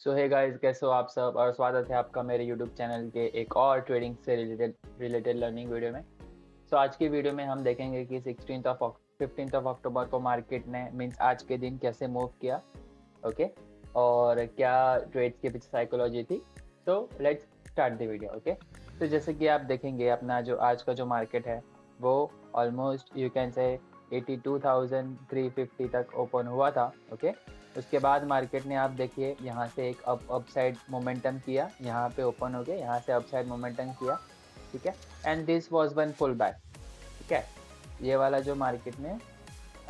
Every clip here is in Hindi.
सो हे गाइस, कैसे हो आप सब और स्वागत है आपका मेरे यूट्यूब चैनल के एक और ट्रेडिंग से रिलेटेड लर्निंग वीडियो में। सो आज की वीडियो में हम देखेंगे कि 15th ऑफ अक्टूबर को मार्केट ने मीन्स आज के दिन कैसे मूव किया। ओके और क्या ट्रेड्स के पीछे साइकोलॉजी थी। So let's start the video. Okay तो जैसे कि आप देखेंगे अपना जो आज का जो मार्केट है वो ऑलमोस्ट यू कैन से 82,350 तक ओपन हुआ था। ओके उसके बाद मार्केट ने आप देखिए यहाँ से एक अपसाइड मोमेंटम किया, यहाँ पे ओपन हो गया, यहाँ से अपसाइड मोमेंटम किया। ठीक है and this was one pull back. ठीक है ये वाला जो मार्केट ने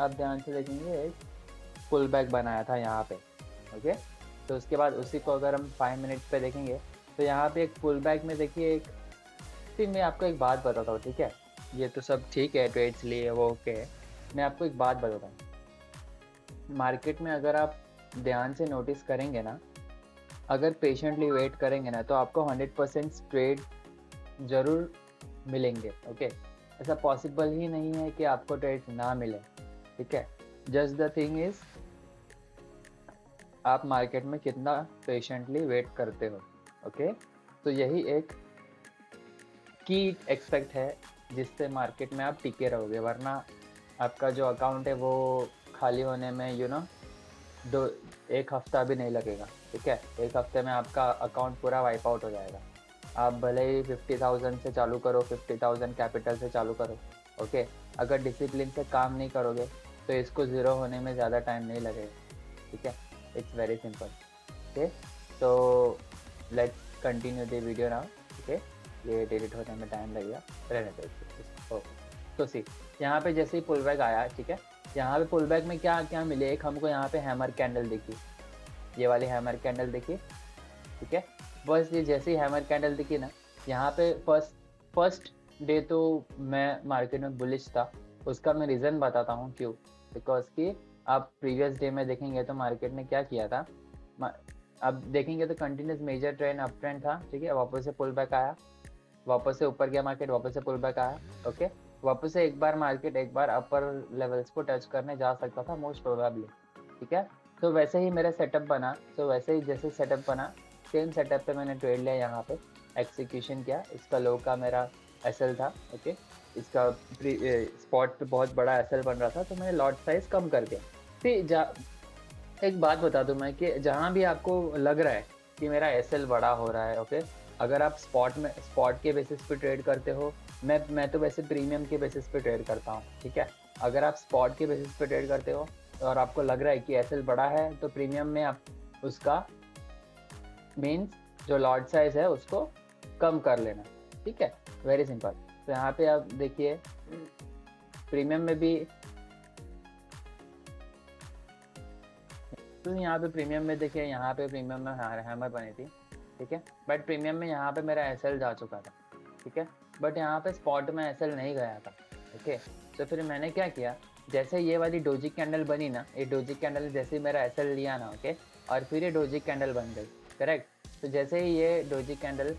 आप ध्यान से देखेंगे एक पुल बैक बनाया था यहाँ पे। ओके तो उसके बाद उसी को अगर हम 5 मिनट पे देखेंगे तो यहाँ पे एक पुल बैक में देखिए एक फिर मैं आपको एक बात बताता हूँ। ठीक है ये तो सब ठीक है, ट्रेड्स लिए वो ओके है। मैं आपको एक बात बताता हूँ, मार्केट में अगर आप ध्यान से नोटिस करेंगे ना, अगर पेशेंटली वेट करेंगे ना तो आपको 100% ट्रेड ज़रूर मिलेंगे। ओके ऐसा पॉसिबल ही नहीं है कि आपको ट्रेड ना मिले। ठीक है जस्ट द थिंग इज आप मार्केट में कितना पेशेंटली वेट करते हो। ओके तो यही एक की एक्सपेक्ट है जिससे मार्केट में आप टिके रहोगे, वरना आपका जो अकाउंट है वो खाली होने में दो एक हफ्ता भी नहीं लगेगा। ठीक है एक हफ्ते में आपका अकाउंट पूरा वाइप आउट हो जाएगा। आप भले ही 50,000 से चालू करो, 50,000 कैपिटल से चालू करो। ओके अगर डिसिप्लिन से काम नहीं करोगे तो इसको ज़ीरो होने में ज़्यादा टाइम नहीं लगेगा। ठीक है इट्स वेरी सिंपल। ओके तो let's continue the video now. Okay ये डिलीट होने में टाइम लगेगा, रहने दो इसको। तो सी यहाँ पे जैसे ही पुल बैक आया, ठीक है यहाँ पे पुल बैक में क्या क्या मिले, एक हमको यहाँ पे हैमर कैंडल दिखी, ये वाली हैमर कैंडल दिखी। ठीक है बस ये जैसे ही हैमर कैंडल दिखी ना, यहाँ पे फर्स्ट डे तो मैं मार्केट में बुलिश था। उसका मैं रीज़न बताता हूँ क्यों। बिकॉज कि आप प्रीवियस डे में देखेंगे तो मार्केट ने क्या किया था, अब देखेंगे तो continuous major trend up trend था। ठीक है वापस से पुल बैक आया, वापस से ऊपर गया मार्केट, वापस से पुल बैक आया। ओके वापस से एक बार मार्केट एक बार अपर लेवल्स को टच करने जा सकता था मोस्ट प्रोबेबली। ठीक है तो वैसे ही मेरा सेटअप बना, तो वैसे ही जैसे सेटअप बना सेम सेटअप पे मैंने ट्रेड लिया, यहाँ पे एक्सिक्यूशन किया। इसका लो का मेरा एसएल था। ओके इसका स्पॉट पे बहुत बड़ा एसएल बन रहा था तो मैंने लॉट साइज कम कर दिया। फिर एक बात बता दूं मैं कि जहाँ भी आपको लग रहा है कि मेरा एसएल बड़ा हो रहा है, ओके अगर आप स्पॉट के बेसिस पे ट्रेड करते हो, मैं तो वैसे प्रीमियम के बेसिस पे ट्रेड करता हूँ। ठीक है अगर आप स्पॉट के बेसिस पे ट्रेड करते हो और आपको लग रहा है कि एसएल बड़ा है तो प्रीमियम में आप उसका मीन्स जो लॉट साइज है उसको कम कर लेना। ठीक है वेरी सिंपल। तो यहाँ पे आप देखिए प्रीमियम में भी, तो यहाँ पे प्रीमियम में देखिए, यहाँ पे प्रीमियम में हैमर बनी थी। ठीक है बट प्रीमियम में यहाँ पे मेरा एसएल जा चुका था। ठीक है बट यहाँ पे स्पॉट में एसएल नहीं गया था। ओके तो फिर मैंने क्या किया, जैसे ये वाली डोजी कैंडल बनी ना, ये डोजी कैंडल जैसे ही मेरा एसएल लिया ना, ओके और फिर ये डोजी कैंडल बन गई। करेक्ट तो जैसे ही ये डोजी कैंडल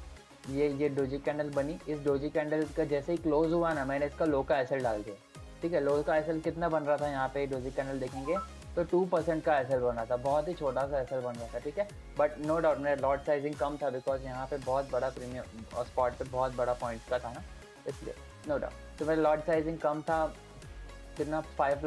ये डोजी कैंडल बनी, इस डोजी कैंडल का जैसे ही क्लोज हुआ ना, मैंने इसका लो का एसएल डाल दिया। ठीक है लो का एसएल कितना बन रहा था, यहाँ पे डोजी कैंडल देखेंगे तो 2% का एसएल बन रहा था, बहुत ही छोटा सा एसएल बन रहा था। ठीक है बट नो डाउट मेरा लॉट साइजिंग कम था बिकॉज यहाँ पे बहुत बड़ा प्रीमियम और स्पॉट पे बहुत बड़ा पॉइंट का था ना, इसलिए नो डाउट। तो मेरा लॉट साइजिंग कम था, कितना 5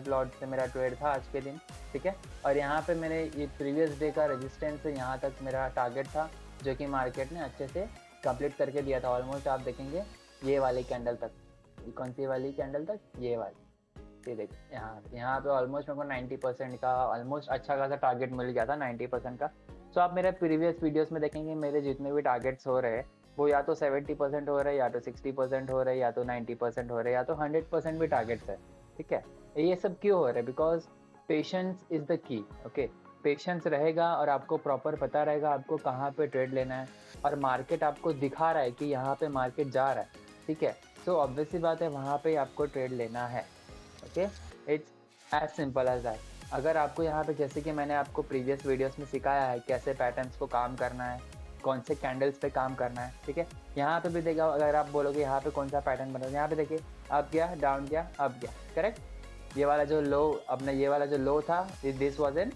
लॉट से मेरा ट्रेड था आज के दिन। ठीक है और यहाँ पे मैंने ये प्रीवियस डे का रेजिस्टेंस से यहाँ तक मेरा टारगेट था जो कि मार्केट ने अच्छे से कंप्लीट करके दिया था। ऑलमोस्ट आप देखेंगे ये वाली कैंडल तक, कौन सी वाली कैंडल तक, ये वाली, ये देखिए यहाँ पे ऑलमोस्ट मेरे को 90% का ऑलमोस्ट अच्छा खासा टारगेट मिल गया था, 90% का। सो आप मेरे प्रीवियस वीडियोस में देखेंगे मेरे जितने भी टारगेट्स हो रहे हैं वो या तो 70% हो रहे हैं, या तो 60% हो रहे हैं, या तो 90% हो रहे हैं, या तो 100% भी टारगेट्स है। ठीक है ये सब क्यों हो रहा है, because patience is the key. Okay patience रहेगा और आपको प्रॉपर पता रहेगा आपको कहाँ पे ट्रेड लेना है, और मार्केट आपको दिखा रहा है कि यहाँ पे मार्केट जा रहा है। ठीक है सो ऑब्वियस सी बात है वहाँ पे आपको ट्रेड लेना है। Okay it's as simple as that. अगर आपको यहाँ पे जैसे कि मैंने आपको प्रीवियस वीडियोस में सिखाया है कैसे पैटर्न्स को काम करना है, कौन से कैंडल्स पे काम करना है। ठीक है यहाँ पे भी देखा, अगर आप बोलोगे यहाँ पे कौन सा पैटर्न बना है, यहाँ पे देखिए अप गया, डाउन गया, अप गया। करेक्ट ये वाला जो लो, अपना ये वाला जो लो था, दिस वाज एन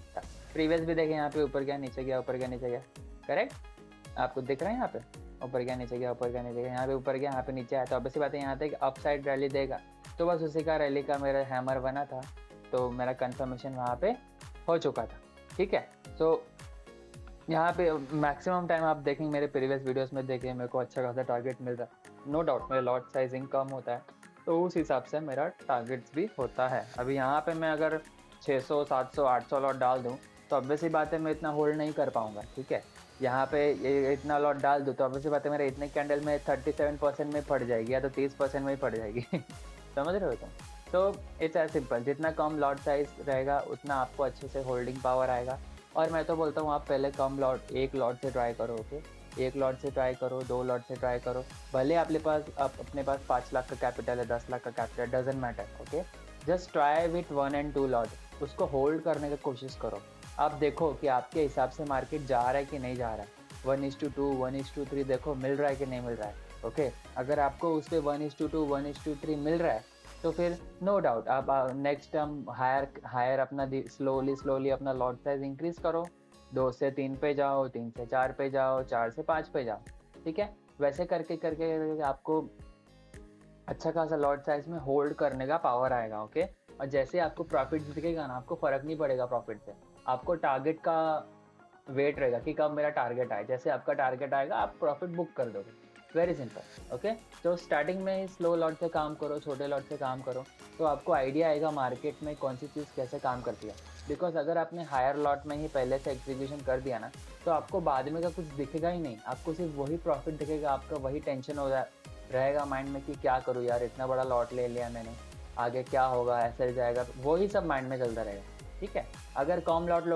प्रीवियस भी देखें, यहाँ पे ऊपर गया नीचे गया, ऊपर गया नीचे गया, करेक्ट। आपको दिख रहा है यहाँ पे ऊपर गया नीचे गया, ऊपर गया नीचे गया, यहाँ पे ऊपर गया, यहाँ पे नीचे आया, तो ऑब्वियसली बात है यहाँ तक अप साइड रैली देगा। तो बस उसी का रैली का मेरा हैमर बना था, तो मेरा कंफर्मेशन वहाँ पे हो चुका था, ठीक है। तो यहाँ पे मैक्सिमम टाइम आप देखेंगे मेरे प्रीवियस वीडियोस में, देखें मेरे को अच्छा खासा टारगेट मिल रहा है, नो डाउट मेरा लॉट साइजिंग कम होता है, तो उस हिसाब से मेरा टारगेट्स भी होता है। अभी यहाँ पे मैं अगर 600 700 800 लॉट डाल दूँ तो ऑब्वियसली बात है मैं इतना होल्ड नहीं कर पाऊँगा, ठीक है। यहाँ पे ये इतना लॉट डाल दूँ तो ऑब्वियसली बात है मेरे इतने कैंडल में 37% में पड़ जाएगी या तो 30% में ही पड़ जाएगी समझ रहे हो तुम। तो इट्स एज सिंपल, जितना कम लॉट साइज रहेगा उतना आपको अच्छे से होल्डिंग पावर आएगा। और मैं तो बोलता हूँ आप पहले कम लॉट, एक लॉट से ट्राई करो, ओके। एक लॉट से ट्राई करो, 2 लॉट से ट्राई करो, भले अपने पास 5 लाख का कैपिटल है, 10 लाख का capital, doesn't matter, okay. Just try with 1 and 2 lot, उसको होल्ड करने की कोशिश करो। आप देखो कि आपके हिसाब से मार्केट जा रहा है कि नहीं जा रहा है, 1:2 1:3 देखो मिल रहा है कि नहीं मिल रहा है, ओके। अगर आपको उस पर 1:2 1:3 मिल रहा है तो फिर नो डाउट आप नेक्स्ट टाइम हायर अपना स्लोली अपना लॉट साइज इंक्रीज करो, 2 से 3 पे जाओ, 3 से 4 पे जाओ, 4 से 5 पे जाओ, ठीक है। वैसे करके करके आपको अच्छा खासा लॉट साइज में होल्ड करने का पावर आएगा, ओके। और जैसे आपको प्रॉफिट दिखेगा ना, आपको फर्क नहीं पड़ेगा प्रॉफिट से, आपको टारगेट का वेट रहेगा कि कब मेरा टारगेट आए, जैसे आपका टारगेट आएगा आप प्रॉफिट बुक कर दोगे, वेरी सिंपल, ओके। तो स्टार्टिंग में स्लो लॉट से काम करो, छोटे लॉट से काम करो, तो आपको आइडिया आएगा मार्केट में कौन सी चीज़ कैसे काम करती है। बिकॉज अगर आपने हायर लॉट में ही पहले से एग्जीक्यूशन कर दिया ना, तो आपको बाद में का कुछ दिखेगा ही नहीं, आपको सिर्फ वही प्रॉफिट दिखेगा, आपका वही टेंशन हो रहेगा माइंड में कि क्या करूँ यार, इतना बड़ा लॉट ले लिया मैंने, आगे क्या होगा, ऐसे जाएगा, वही सब माइंड में चलता रहेगा, ठीक है। अगर कम लॉट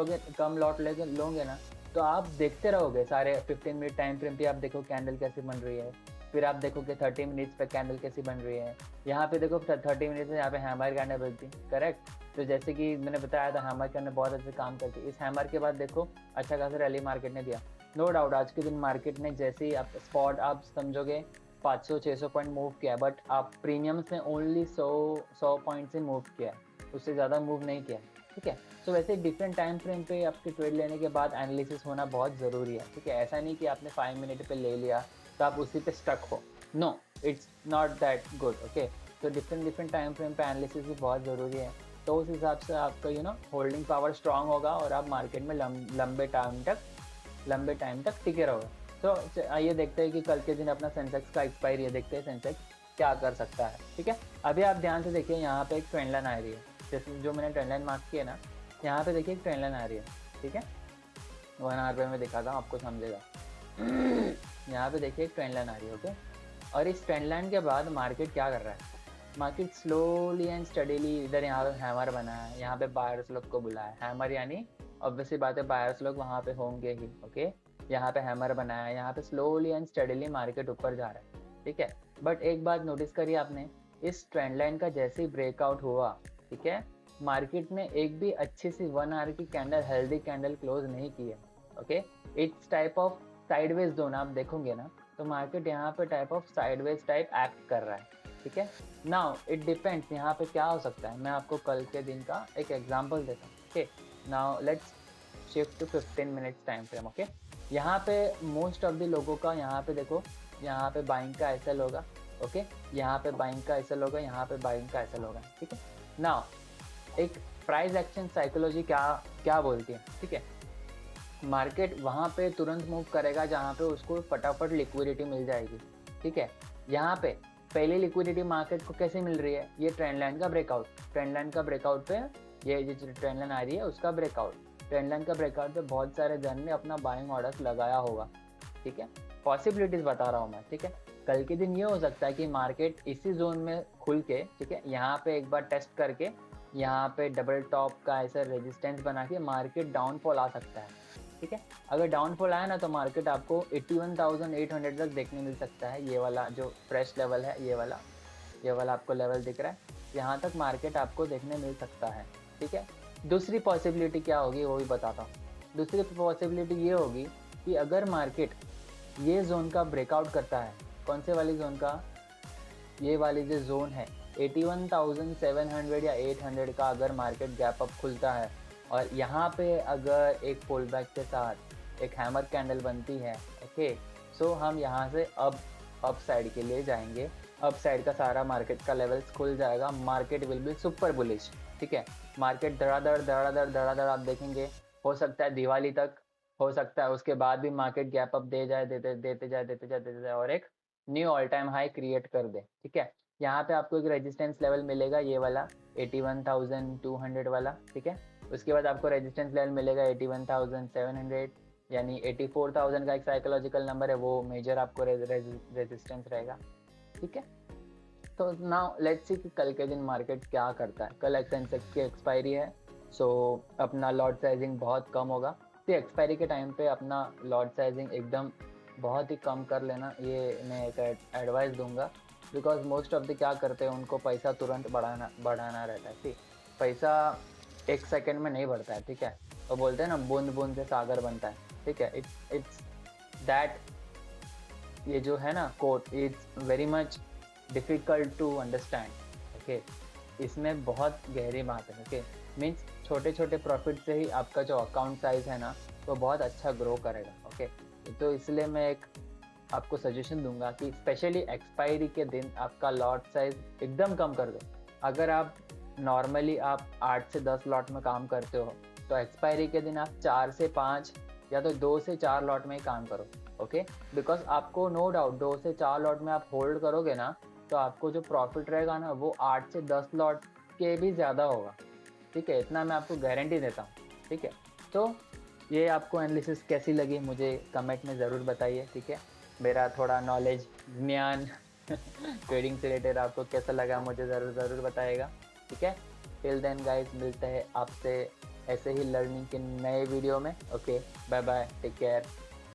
लोगे ना, तो आप देखते रहोगे सारे 15 मिनट टाइम फ्रेम पे, आप देखो कैंडल कैसे बन रही है, फिर आप देखो कि 30 मिनट्स पे कैंडल कैसी बन रही है। यहाँ पे देखो 30 मिनट्स में यहाँ पे हैमर कैंडल बनती है, करेक्ट। तो जैसे कि मैंने बताया था हैमर कैंडल बहुत अच्छे काम करती है, इस हैमर के बाद देखो अच्छा खासा रैली मार्केट ने दिया। नो डाउट आज के दिन मार्केट ने जैसे ही आप स्पॉट आप समझोगे 500-600 पॉइंट मूव किया, बट आप प्रीमियम्स में ओनली 100 पॉइंट से मूव किया, उससे ज़्यादा मूव नहीं किया, ठीक है। तो वैसे डिफरेंट टाइम फ्रेम पे आपके ट्रेड लेने के बाद एनालिसिस होना बहुत ज़रूरी है, ठीक है। ऐसा नहीं कि आपने 5 मिनट पे ले लिया तो आप उसी पे स्टक हो, no, it's not that good, okay. तो डिफरेंट टाइम फ्रेम पे एनालिसिस भी बहुत ज़रूरी है, तो उस हिसाब से आपका होल्डिंग पावर स्ट्रांग होगा और आप मार्केट में लंबे टाइम तक टिके रहोगे। तो आइए देखते हैं कि कल के दिन अपना सेंसेक्स का एक्सपायरी है, देखते हैं सेंसेक्स क्या कर सकता है, ठीक है। अभी आप ध्यान से देखिए यहाँ पे एक ट्रेंड लाइन आ रही है, जैसे जो मैंने ट्रेंड लाइन मार्क किया ना, यहाँ पे देखिए एक ट्रेंड लाइन आ रही है, ठीक है। 1 आवर पे मैं दिखाता हूँ आपको समझेगा यहाँ पे देखिए एक ट्रेंड लाइन आ रही है, ओके। और इस ट्रेंड लाइन के बाद मार्केट क्या कर रहा है, मार्केट स्लोली एंड स्टडीली इधर यहाँ पे हैमर बना है, यहाँ पे बायर्स लोग को बुलाया, हैमर यानी ऑब्वियसली बात है बायर्स लोग वहाँ पे होंगे ही, ओके। यहाँ पे हैमर बनाया है, यहाँ पे स्लोली एंड स्टडीली मार्केट ऊपर जा रहा है, ठीक है। बट एक बात नोटिस करिए आपने, इस ट्रेंड लाइन का जैसे ही ब्रेकआउट हुआ, ठीक है, मार्केट ने एक भी अच्छी सी 1 आवर की कैंडल, हेल्दी कैंडल क्लोज नहीं की है, okay. It's type of sideways zone आप देखोगे ना, तो मार्केट यहाँ पे type of sideways type act कर रहा है, ठीक है। नाउ इट डिपेंड्स यहाँ पे क्या हो सकता है, मैं आपको कल के दिन का एक एग्जांपल देता हूँ, okay. Now let's shift to 15 minutes time frame, okay. यहाँ पे मोस्ट ऑफ द लोगों का यहाँ पे देखो, यहाँ पे बाइंग का एसएल होगा, ओके। यहाँ पे बाइंग का एसएल होगा, यहाँ पे बाइंग का एसएल होगा, ठीक है। नाउ एक प्राइस एक्शन साइकोलॉजी क्या क्या बोलती है, ठीक है। मार्केट वहाँ पे तुरंत मूव करेगा जहाँ पे उसको फटाफट लिक्विडिटी मिल जाएगी, ठीक है। यहाँ पे पहली लिक्विडिटी मार्केट को कैसे मिल रही है, ये ट्रेंड लाइन का ब्रेकआउट, ट्रेंड लाइन का ब्रेकआउट पे ये जो ट्रेंड लाइन आ रही है उसका ब्रेकआउट, ट्रेंड लाइन का ब्रेकआउट पे बहुत सारे जन ने अपना बाइंग ऑर्डर्स लगाया होगा, ठीक है। पॉसिबिलिटीज बता रहा हूँ मैं, ठीक है। कल के दिन ये हो सकता है कि मार्केट इसी जोन में खुल के, ठीक है, यहाँ पे एक बार टेस्ट करके यहाँ पे डबल टॉप का ऐसा रेजिस्टेंस बना के मार्केट डाउनफॉल आ सकता है, ठीक है। अगर डाउनफॉल आया ना तो मार्केट आपको 81,800 तक देखने मिल सकता है, ये वाला जो फ्रेश लेवल है, ये वाला आपको लेवल दिख रहा है, यहाँ तक मार्केट आपको देखने मिल सकता है, ठीक है। दूसरी पॉसिबिलिटी क्या होगी वो भी बताता हूँ। दूसरी पॉसिबिलिटी ये होगी कि अगर मार्केट ये जोन का ब्रेकआउट करता है, कौन से वाली जोन का, ये वाली जो जोन है 81,700 या 800 का, अगर मार्केट गैप अप खुलता है और यहाँ पे अगर एक पुल बैक के साथ एक हैमर कैंडल बनती है, ओके, सो हम यहाँ से अप साइड के लिए जाएंगे। अप साइड का सारा मार्केट का लेवल्स खुल जाएगा, market will be super bullish, ठीक है। मार्केट धड़ाधड़ आप देखेंगे, हो सकता है दिवाली तक, हो सकता है उसके बाद भी मार्केट गैप अप दे जाए, देते जाए और एक knew all time high create कर दे, ठीक है। यहाँ पे आपको एक रेजिस्टेंस लेवल मिलेगा, ये वाला 81,200 वाला, ठीक है। उसके बाद आपको रेजिस्टेंस लेवल मिलेगा 81,700, यानी 84,000 का एक साइकोलॉजिकल नंबर है, वो मेजर आपको रेजिस्टेंस रहेगा, ठीक है। तो नाउ लेट्स सी कि कल के दिन मार्केट क्या करता है। कल सेंसेक्स की एक्सपायरी है, सो अपना लॉट साइजिंग बहुत कम होगा। तो एक्सपायरी के टाइम पे अपना लॉट साइजिंग एकदम बहुत ही कम कर लेना, ये मैं एक एडवाइस दूंगा। बिकॉज मोस्ट ऑफ द क्या करते हैं, उनको पैसा तुरंत बढ़ाना रहता है, ठीक। पैसा एक सेकंड में नहीं बढ़ता है, ठीक है। तो बोलते हैं ना, बूंद बूंद से सागर बनता है, ठीक है। इट्स दैट, ये जो है ना quote, it's very much difficult to understand, okay. इसमें बहुत गहरी बात है, ओके। मीन्स छोटे छोटे प्रॉफिट से ही आपका जो अकाउंट साइज है ना, वो बहुत अच्छा ग्रो करेगा, ओके। तो इसलिए मैं एक आपको सजेशन दूंगा कि स्पेशली एक्सपायरी के दिन आपका लॉट साइज एकदम कम कर दो। अगर आप नॉर्मली आप 8 से 10 लॉट में काम करते हो, तो एक्सपायरी के दिन आप 4 से 5 या तो 2 से 4 लॉट में ही काम करो, ओके। बिकॉज आपको नो डाउट 2 से 4 लॉट में आप होल्ड करोगे ना, तो आपको जो प्रॉफिट रहेगा ना, वो 8 से 10 लॉट के भी ज़्यादा होगा, ठीक है। इतना मैं आपको गारंटी देता हूँ, ठीक है। तो ये आपको एनालिसिस कैसी लगी मुझे कमेंट में ज़रूर बताइए, ठीक है। मेरा थोड़ा नॉलेज, ज्ञान ट्रेडिंग से रिलेटेड आपको कैसा लगा, मुझे ज़रूर बताइएगा, ठीक है। टिल देन गाइस, मिलते हैं आपसे ऐसे ही लर्निंग के नए वीडियो में, okay. Bye bye, take care.